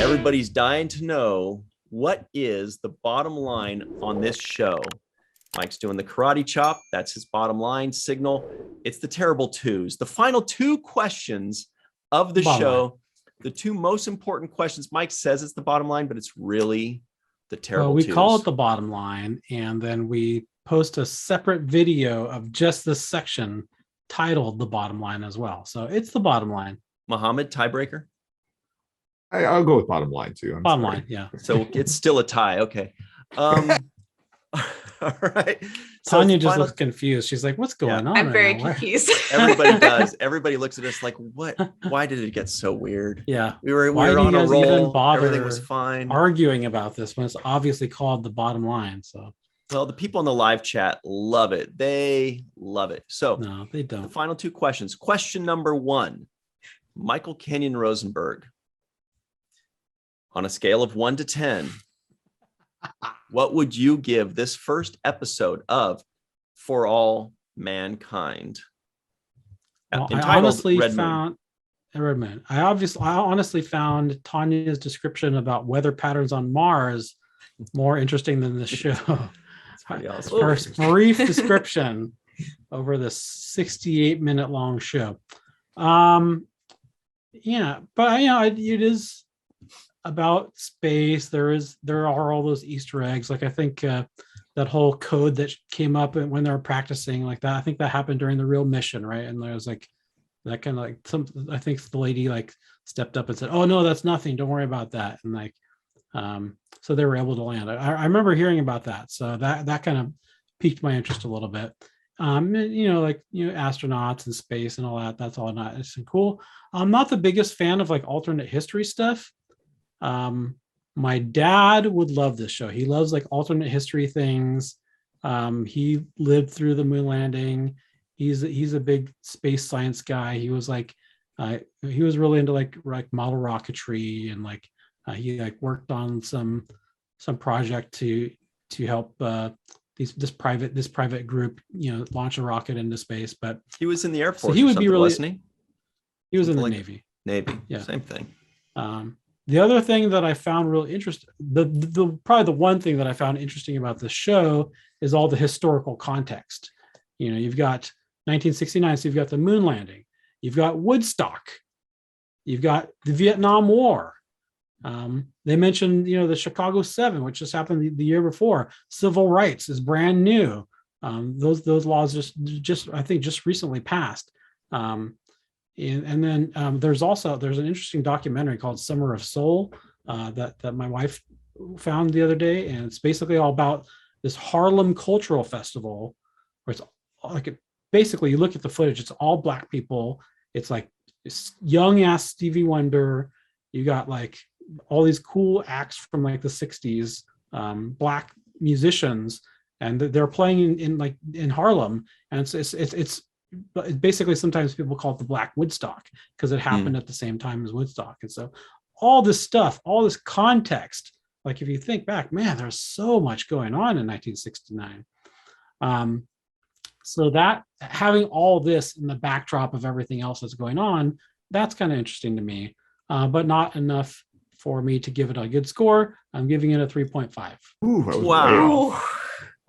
Everybody's dying to know what is the bottom line on this show. Mike's doing the karate chop. That's his bottom line signal. It's the terrible twos. The final two questions of the show. The two most important questions. Mike says it's the bottom line, but it's really the terrible we twos. call it the bottom line, and then we post a separate video of just this section titled the bottom line as well. So it's the bottom line. Mohamed, tiebreaker? I'll go with bottom line too. Bottom line, yeah. So it's still a tie. Okay. All right. Tanya just looks confused. She's like, what's going on? I'm very confused. Everybody does. Everybody looks at us like, what? Why did it get so weird? Yeah. We were on a roll. Everything was fine. Arguing about this when it's obviously called the bottom line. So, well, the people in the live chat love it. They love it. So no, they don't. The final two questions. Question number one, Michael Kenyon Rosenberg. On a scale of 1 to 10, what would you give this first episode of For All Mankind? Well, I honestly found Red Moon. I honestly found Tanya's description about weather patterns on Mars more interesting than the show. That's pretty awesome. Her brief description over the 68-minute long show. Yeah, but it is about space. There are all those Easter eggs. Like I think that whole code that came up when they were practicing like that. I think that happened during the real mission, right? And there was like that kind of like I think the lady like stepped up and said, "Oh no, that's nothing. Don't worry about that." And like, so they were able to land. I remember hearing about that. So that kind of piqued my interest a little bit. Astronauts and space and all that. That's all nice and cool. I'm not the biggest fan of like alternate history stuff. My dad would love this show. He loves like alternate history things. He lived through the moon landing. He's a big space science guy. He was like he was really into like model rocketry, and like he like worked on some project to help this private group launch a rocket into space. But he was in the Air Force. So he would be really, wasn't he? He was in the Navy. Yeah, same thing. The other thing that I found really interesting, probably the one thing that I found interesting about this show is all the historical context. You've got 1969, so you've got the moon landing, you've got Woodstock, you've got the Vietnam War. They mentioned, the Chicago 7, which just happened the year before. Civil rights is brand new. Those laws just I think just recently passed. And then there's an interesting documentary called Summer of Soul that my wife found the other day, and it's basically all about this Harlem Cultural Festival, where it's like basically you look at the footage, it's all Black people. It's like young ass Stevie Wonder. You got like all these cool acts from like the 60s, Black musicians, and they're playing in Harlem, and it's basically sometimes people call it the Black Woodstock because it happened at the same time as Woodstock. And so all this stuff, all this context, like if you think back, man, there's so much going on in 1969. So that having all this in the backdrop of everything else that's going on, that's kind of interesting to me, but not enough for me to give it a good score. I'm giving it a 3.5. Wow.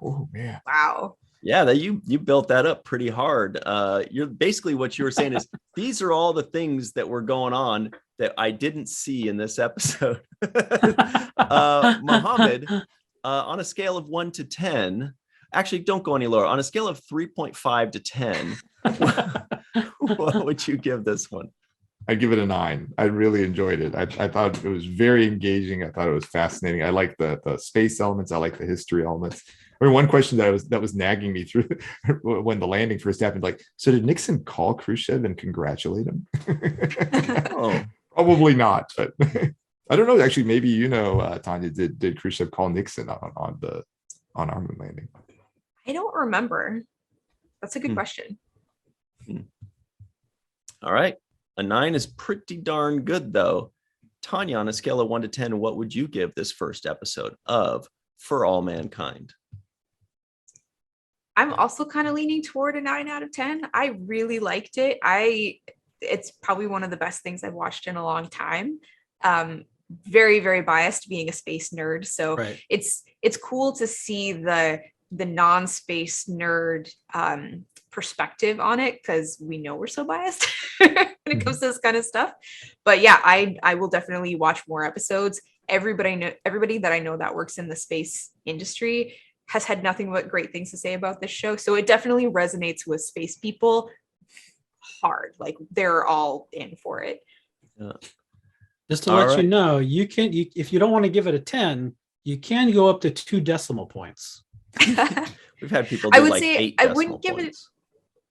Oh man. Wow. Yeah, that you built that up pretty hard. You're basically what you were saying is these are all the things that were going on that I didn't see in this episode. Mohamed, on a scale of 1 to 10, actually don't go any lower. On a scale of 3.5 to 10, what would you give this one? I'd give it a 9. I really enjoyed it. I thought it was very engaging. I thought it was fascinating. I like the space elements. I like the history elements. I mean, one question that was nagging me through when the landing first happened, like, so did Nixon call Khrushchev and congratulate him? Oh, probably not, but I don't know. Actually, maybe Tanya, did Khrushchev call Nixon on our moon landing? I don't remember. That's a good question. All right, a 9 is pretty darn good though. Tanya, on a scale of 1 to 10, what would you give this first episode of For All Mankind? I'm also kind of leaning toward a 9 out of 10. I really liked it. It's probably one of the best things I've watched in a long time. very, very biased being a space nerd. So Right. it's cool to see the non-space nerd perspective on it, because we know we're so biased when it comes to this kind of stuff. But yeah, I will definitely watch more episodes. Everybody that I know that works in the space industry has had nothing but great things to say about this show. So it definitely resonates with space people hard. Like they're all in for it. Yeah. Just to All let you right. know, if you don't want to give it a 10, you can go up to 2 decimal points. We've had people I do would like say 8 I decimal wouldn't give it points.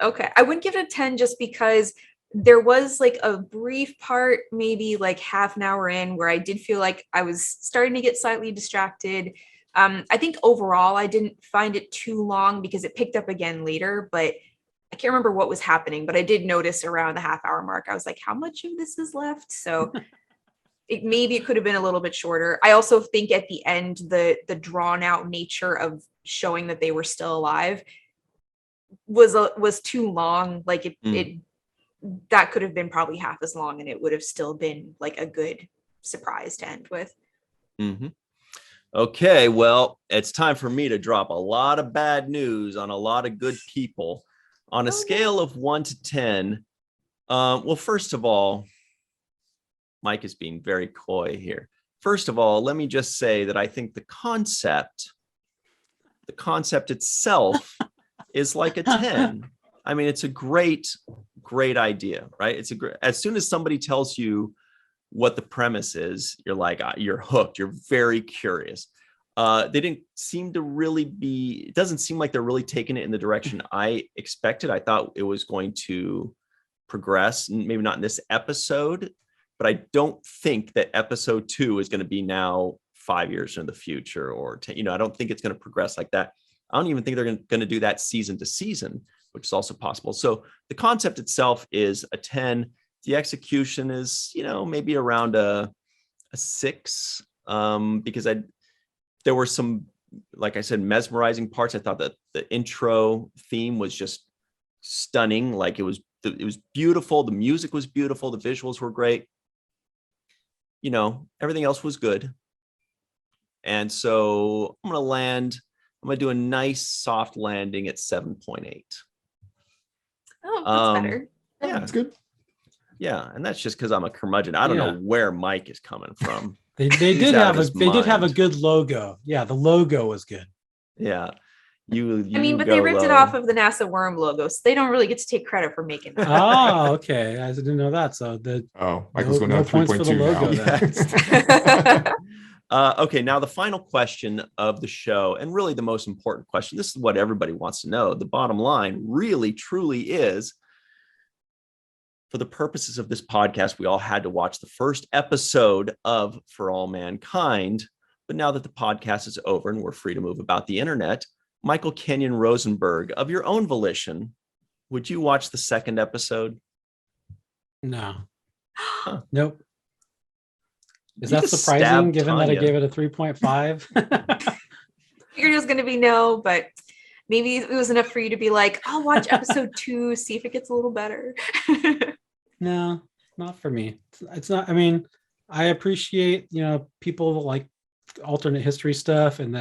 Okay, I wouldn't give it a 10 just because there was like a brief part, maybe like half an hour in, where I did feel like I was starting to get slightly distracted. I think overall I didn't find it too long because it picked up again later, but I can't remember what was happening, but I did notice around the half-hour mark, I was like, how much of this is left? So maybe it could have been a little bit shorter. I also think at the end, the drawn out nature of showing that they were still alive was too long. Like it that could have been probably half as long, and it would have still been like a good surprise to end with. Mm-hmm. Okay, well, it's time for me to drop a lot of bad news on a lot of good people. On a scale of 1 to 10, well, first of all, Mike is being very coy here. First of all, let me just say that I think the concept itself is like a 10. I mean, it's a great idea, right? It's as soon as somebody tells you what the premise is, you're like, you're hooked. You're very curious. They didn't seem to really be, it doesn't seem like they're really taking it in the direction I expected. I thought it was going to progress, maybe not in this episode, but I don't think that episode 2 is going to be now 5 years in the future or 10, I don't think it's going to progress like that. I don't even think they're going to do that season to season, which is also possible. So the concept itself is a 10. The execution is, maybe around a 6, because there were some, like I said, mesmerizing parts. I thought that the intro theme was just stunning. Like it was beautiful. The music was beautiful. The visuals were great. Everything else was good. And so I'm going to do a nice soft landing at 7.8. Oh, that's better. Yeah, That's good. Yeah, and that's just because I'm a curmudgeon. I don't know where Mike is coming from. They did have a good logo. Yeah, the logo was good. Yeah. But they ripped it off of the NASA worm logo, so they don't really get to take credit for making that. Oh, okay. I didn't know that. So Michael's going down 3.2 now. Okay, now the final question of the show, and really the most important question. This is what everybody wants to know. The bottom line really, truly is, for the purposes of this podcast, we all had to watch the first episode of For All Mankind. But now that the podcast is over and we're free to move about the internet, Michael Kenyon Rosenberg, of your own volition, would you watch the second episode? No. Nope. Is You that just surprising stabbed given that I Tanya. gave it a 3.5? Figured it was going to be no, but maybe it was enough for you to be like, I'll watch episode 2, see if it gets a little better. No, not for me. It's not. I mean, I appreciate, people that like alternate history stuff, and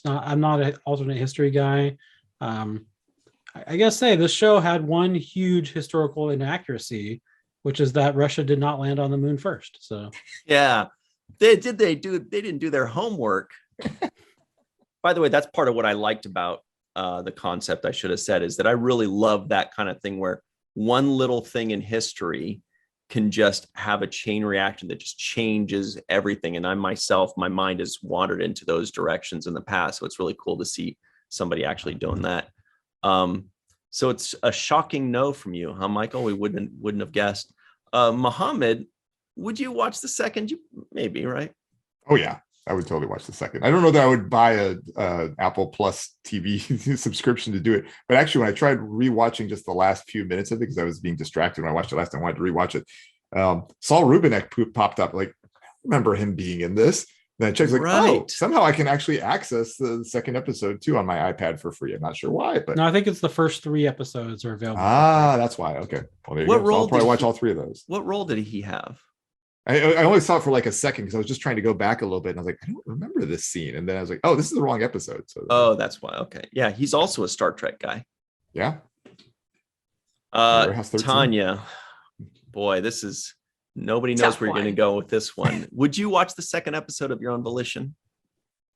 I'm not an alternate history guy. I guess this show had one huge historical inaccuracy, which is that Russia did not land on the moon first. So yeah, they didn't do their homework. By the way, that's part of what I liked about the concept, I should have said, is that I really love that kind of thing where one little thing in history can just have a chain reaction that just changes everything. And my mind has wandered into those directions in the past. So it's really cool to see somebody actually doing that. So it's a shocking no from you, huh, Michael? We wouldn't have guessed. Mohamed, would you watch the second? Maybe, right? Oh yeah, I would totally watch the second. I don't know that I would buy a Apple Plus TV subscription to do it, but actually, when I tried rewatching just the last few minutes of it because I was being distracted when I watched it last time, I wanted to rewatch it. Saul Rubinek popped up. Like, I remember him being in this. Then I checked, like, oh, somehow I can actually access the second episode too on my iPad for free. I'm not sure why, but no, I think it's the first 3 episodes are available. That's why. Okay, well, there you go. So I'll probably watch all 3 of those. What role did he have? I only saw it for like a second because I was just trying to go back a little bit, and I was like, I don't remember this scene. And then I was like, oh, this is the wrong episode. So Oh, that's why. Okay. Yeah, he's also a Star Trek guy. yeah. Warehouse 13. Tanya, boy, this is nobody knows Tough where you're going to one. go with this one. Would you watch the second episode of Your Own Volition?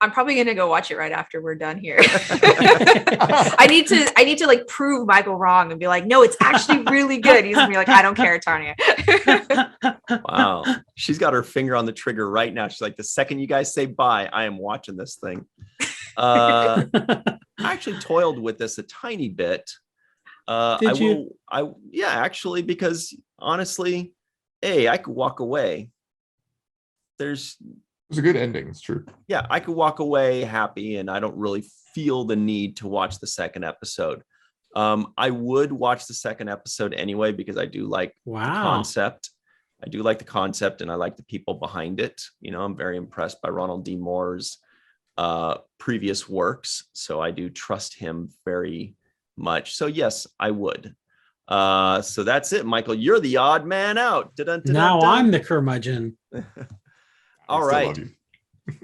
I'm probably gonna go watch it right after we're done here. I need to like prove Michael wrong and be like, no, it's actually really good. He's gonna be like, I don't care, Tanya. Wow. She's got her finger on the trigger right now. She's like, the second you guys say bye, I am watching this thing. I actually toiled with this a tiny bit. Did you? Yeah, actually, because honestly, I could walk away. It was a good ending. It's true. Yeah, I could walk away happy, and I don't really feel the need to watch the second episode. I would watch the second episode anyway because I do like the concept. I do like the concept, and I like the people behind it. You know, I'm very impressed by Ronald D. Moore's previous works, so I do trust him very much. So yes, I would. So that's it, Michael. You're the odd man out. Now I'm the curmudgeon. All right.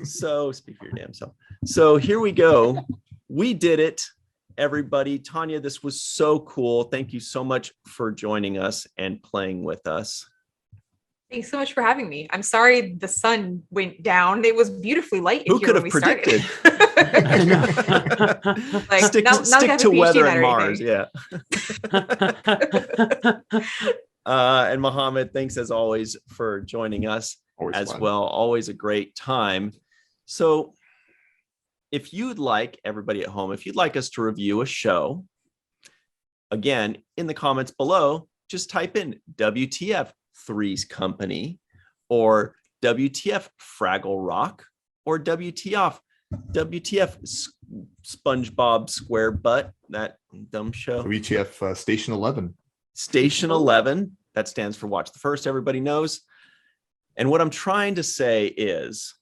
So speak for your damn self. So here we go. We did it, everybody. Tanya, this was so cool. Thank you so much for joining us and playing with us. Thanks so much for having me. I'm sorry the sun went down. It was beauously light in Who here could when have we predicted? started. Like, Stick not like I have a to PhD weather in and that or Mars. Yeah. And Mohamed, thanks as always for joining us. Always as fun. well. Always a great time. So if you'd like, everybody at home, if you'd like us to review a show, again, in the comments below, just type in WTF Three's Company or WTF Fraggle Rock or WTF SpongeBob Square Butt, that dumb show. WTF Station 11. Station 11. That stands for Watch the First, everybody knows. And what I'm trying to say is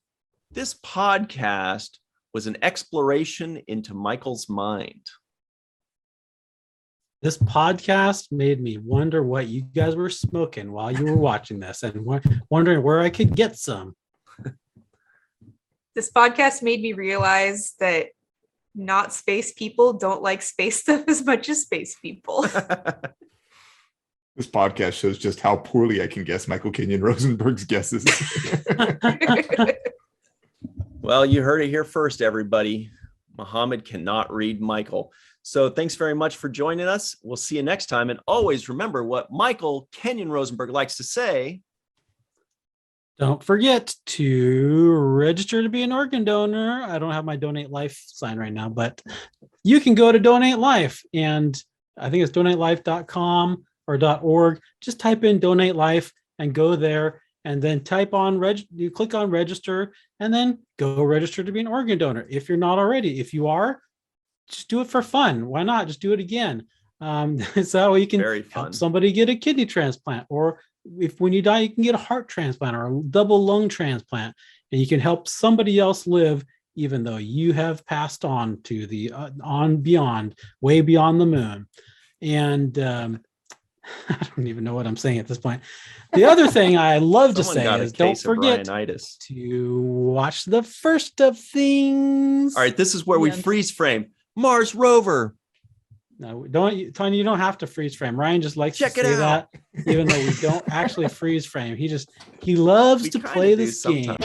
this podcast was an exploration into Michael's mind. This podcast made me wonder what you guys were smoking while you were watching this and wondering where I could get some. This podcast made me realize that not space people don't like space stuff as much as space people. This podcast shows just how poorly I can guess Michael Kenyon Rosenberg's guesses. Well, you heard it here first, everybody. Mohamed cannot read Michael. So thanks very much for joining us. We'll see you next time. And always remember what Michael Kenyon Rosenberg likes to say. Don't forget to register to be an organ donor. I don't have my Donate Life sign right now, but you can go to Donate Life, and I think it's donatelife.com or .org. Just type in Donate Life and go there, and then type on you click on register, and then go register to be an organ donor. If you're not already, if you are, just do it for fun. Why not? Just do it again. So you can help somebody get a kidney transplant, or if when you die, you can get a heart transplant or a double lung transplant, and you can help somebody else live, even though you have passed on to the way beyond the moon. And I don't even know what I'm saying at this point. The other thing I love to say is don't forget to watch the first of things. All right, this is where we freeze frame. Mars rover. No, Tanya, you don't have to freeze frame. Ryan just likes to say that, even though we don't actually freeze frame. He loves to play this game.